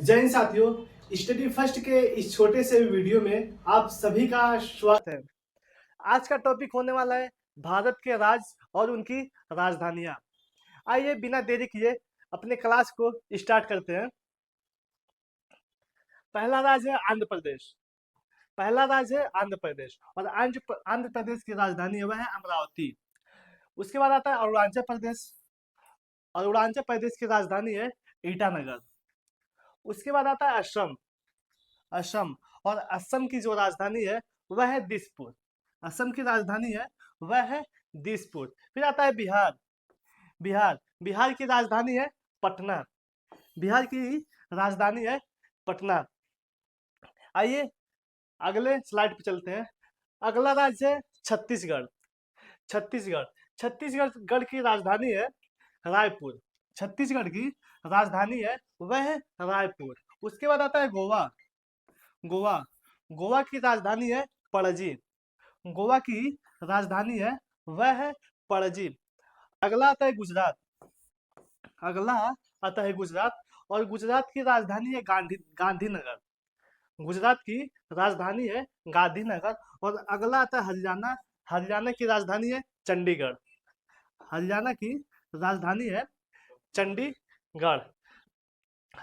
जय हिंद साथियों, study first के इस छोटे से वीडियो में आप सभी का स्वागत है। आज का टॉपिक होने वाला है भारत के राज्य और उनकी राजधानियां। आइए बिना देरी किए अपने क्लास को स्टार्ट करते हैं। पहला राज्य है आंध्र प्रदेश। पहला राज्य है आंध्र प्रदेश और आंध्र प्रदेश की राजधानी है वह है अमरावती। उसके बाद आता है अरुणाचल प्रदेश। अरुणाचल प्रदेश की राजधानी है ईटानगर। उसके बाद आता है असम। असम और असम की जो राजधानी है वह है दिसपुर। असम की राजधानी है वह है दिसपुर। फिर आता है बिहार। बिहार बिहार की राजधानी है पटना। बिहार की राजधानी है पटना। आइए अगले स्लाइड पे चलते हैं। अगला राज्य है छत्तीसगढ़। छत्तीसगढ़ छत्तीसगढ़ की राजधानी है रायपुर। छत्तीसगढ़ की राजधानी है वह है रायपुर। उसके बाद आता है गोवा। गोवा गोवा की राजधानी है पणजी। गोवा की राजधानी है वह है पणजी। अगला आता है गुजरात। अगला आता है गुजरात और गुजरात की राजधानी है गांधीनगर। गुजरात की राजधानी है गांधीनगर। और अगला आता है हरियाणा। हरियाणा की राजधानी है चंडीगढ़। हरियाणा की राजधानी है चंडीगढ़।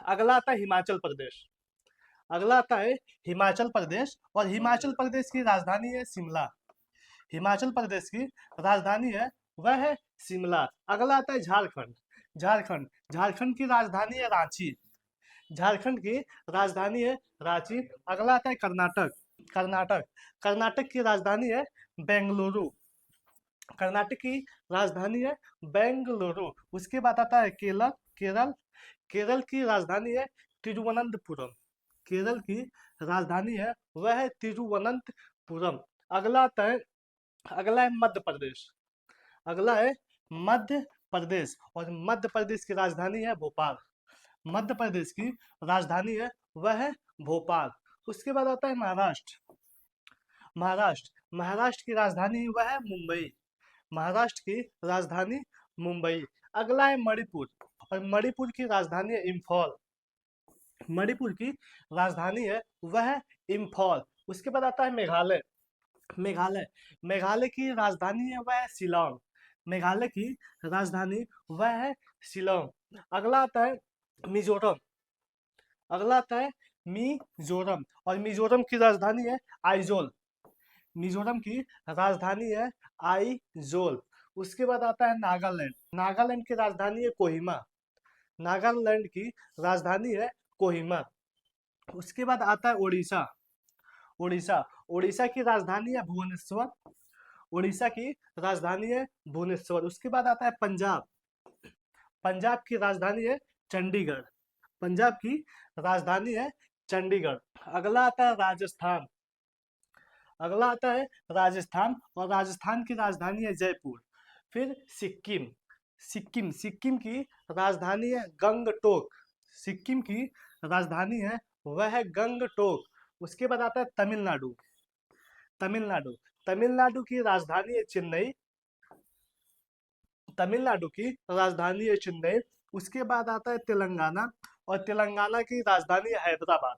अगला आता है हिमाचल प्रदेश। अगला आता है हिमाचल प्रदेश और हिमाचल प्रदेश की राजधानी है शिमला। हिमाचल प्रदेश की राजधानी है वह है शिमला। अगला आता है झारखंड। झारखंड झारखंड की राजधानी है रांची। झारखंड की राजधानी है रांची। अगला आता है कर्नाटक। कर्नाटक कर्नाटक की राजधानी है बेंगलुरु। कर्नाटक की राजधानी है बेंगलुरु। उसके बाद आता है केरल। केरल केरल की राजधानी है तिरुवनंतपुरम। केरल की राजधानी है वह है तिरुवनंतपुरम। अगला आता है अगला है मध्य प्रदेश। अगला है मध्य प्रदेश और मध्य प्रदेश की राजधानी है भोपाल। मध्य प्रदेश की राजधानी है वह है भोपाल। उसके बाद आता है महाराष्ट्र। महाराष्ट्र की राजधानी वह है मुंबई। महाराष्ट्र की राजधानी मुंबई। अगला है मणिपुर और मणिपुर की राजधानी है इम्फॉल। मणिपुर की राजधानी है वह है इम्फॉल। उसके बाद आता है मेघालय। मेघालय मेघालय की राजधानी है वह है शिलोंग। मेघालय की राजधानी वह है शिलोंग। अगला आता है मिजोरम। अगला आता है मिजोरम और मिजोरम की राजधानी है आइजोल। मिजोरम की राजधानी है आइजोल। उसके बाद आता है नागालैंड। नागालैंड की राजधानी है कोहिमा। नागालैंड की राजधानी है कोहिमा। उसके बाद आता है उड़ीसा। उड़ीसा उड़ीसा की राजधानी है भुवनेश्वर। उड़ीसा की राजधानी है भुवनेश्वर। उसके बाद आता है पंजाब। पंजाब की राजधानी है चंडीगढ़। पंजाब की राजधानी है चंडीगढ़। अगला आता है राजस्थान। अगला आता है राजस्थान और राजस्थान की राजधानी है जयपुर। फिर सिक्किम। सिक्किम की राजधानी है गंगटोक। सिक्किम की राजधानी है वह है गंगटोक। उसके बाद आता है तमिलनाडु। तमिलनाडु तमिलनाडु की राजधानी है चेन्नई। तमिलनाडु की राजधानी है चेन्नई। उसके बाद आता है तेलंगाना और तेलंगाना की राजधानी है हैदराबाद।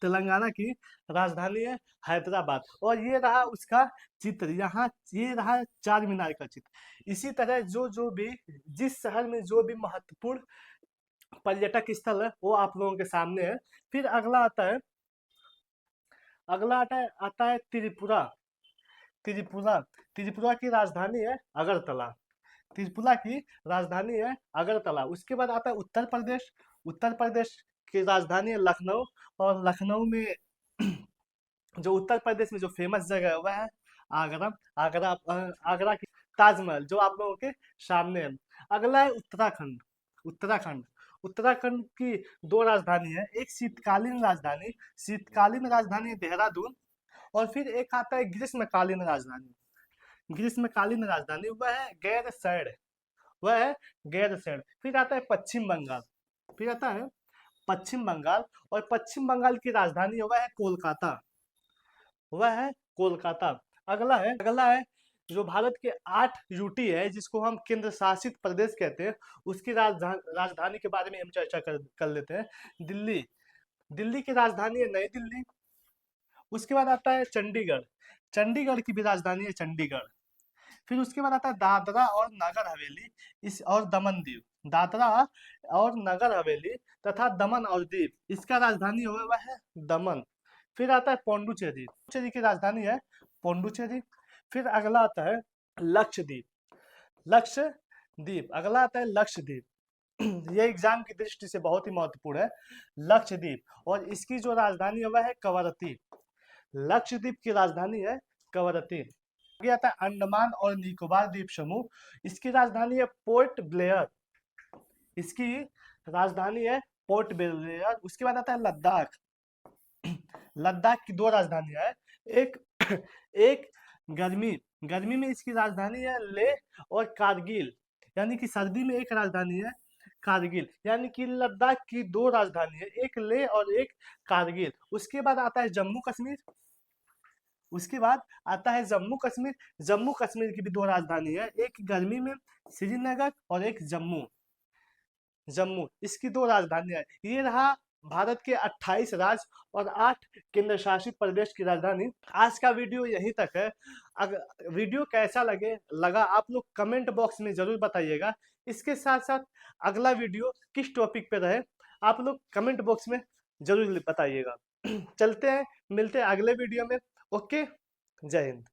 तेलंगाना की राजधानी है हैदराबाद। और ये रहा उसका चित्र। यहाँ ये रहा चार मीनार का चित्र। इसी तरह जो जो भी जिस शहर में जो भी महत्वपूर्ण पर्यटक स्थल है वो आप लोगों के सामने है। फिर आता है त्रिपुरा। त्रिपुरा त्रिपुरा की राजधानी है अगरतला। त्रिपुरा की राजधानी है अगरतला। उसके बाद आता है उत्तर प्रदेश। उत्तर प्रदेश की राजधानी है लखनऊ। और लखनऊ में जो उत्तर प्रदेश में जो फेमस जगह है वह है आगरा। आगरा की ताजमहल जो आप लोगों के सामने है। अगला है उत्तराखंड। उत्तराखंड उत्तराखंड की दो राजधानी है। एक शीतकालीन राजधानी है देहरादून। और फिर एक आता है ग्रीष्मकालीन राजधानी। ग्रीष्मकालीन राजधानी वह है गैरसैंण। वह है गैरसैंण। फिर आता है पश्चिम बंगाल। फिर आता है पश्चिम बंगाल और पश्चिम बंगाल की राजधानी वह है कोलकाता। वह है कोलकाता। अगला है जो भारत के 8 यूटी है, जिसको हम केंद्र शासित प्रदेश कहते हैं, उसकी राजधानी के बारे में हम चर्चा कर लेते हैं। दिल्ली। दिल्ली की राजधानी है नई दिल्ली। उसके बाद आता है चंडीगढ़। चंडीगढ़ की भी राजधानी है चंडीगढ़। फिर उसके बाद आता है दादरा और नगर हवेली इस और दमन दीव। दादरा और नगर हवेली तथा दमन और दीव, इसका राजधानी हुआ है दमन। फिर आता है पौंडुचेरी। पौंडुचेरी की राजधानी है पौंडुचेरी। फिर अगला आता है लक्षद्वीप। लक्षद्वीप। अगला आता है लक्षद्वीप। ये एग्जाम की दृष्टि से बहुत ही महत्वपूर्ण है, लक्षद्वीप। और इसकी जो राजधानी है वह है कवरत्ती। लक्षद्वीप की राजधानी है कवरत्ती। आगे आता है अंडमान और निकोबार द्वीप समूह। इसकी राजधानी है पोर्ट ब्लेयर। इसकी राजधानी है पोर्ट ब्लेयर। उसके बाद आता है लद्दाख। लद्दाख की 2 राजधानियां है। एक एक गर्मी गर्मी में इसकी राजधानी है लेह और कारगिल। यानी कि सर्दी में एक राजधानी है कारगिल। यानी कि लद्दाख की 2 राजधानी है, एक लेह और एक कारगिल। उसके बाद आता है जम्मू कश्मीर। उसके बाद आता है जम्मू कश्मीर। जम्मू कश्मीर की भी 2 राजधानी है, एक गर्मी में श्रीनगर और एक जम्मू। जम्मू, इसकी 2 राजधानियां है। ये रहा भारत के 28 राज्य और 8 केंद्र शासित प्रदेश की राजधानी। आज का वीडियो यहीं तक है। अगर वीडियो कैसा लगा आप लोग कमेंट बॉक्स में जरूर बताइएगा। इसके साथ साथ अगला वीडियो किस टॉपिक पे रहे आप लोग कमेंट बॉक्स में जरूर बताइएगा। चलते हैं, मिलते हैं अगले वीडियो में। ओके, जय हिंद।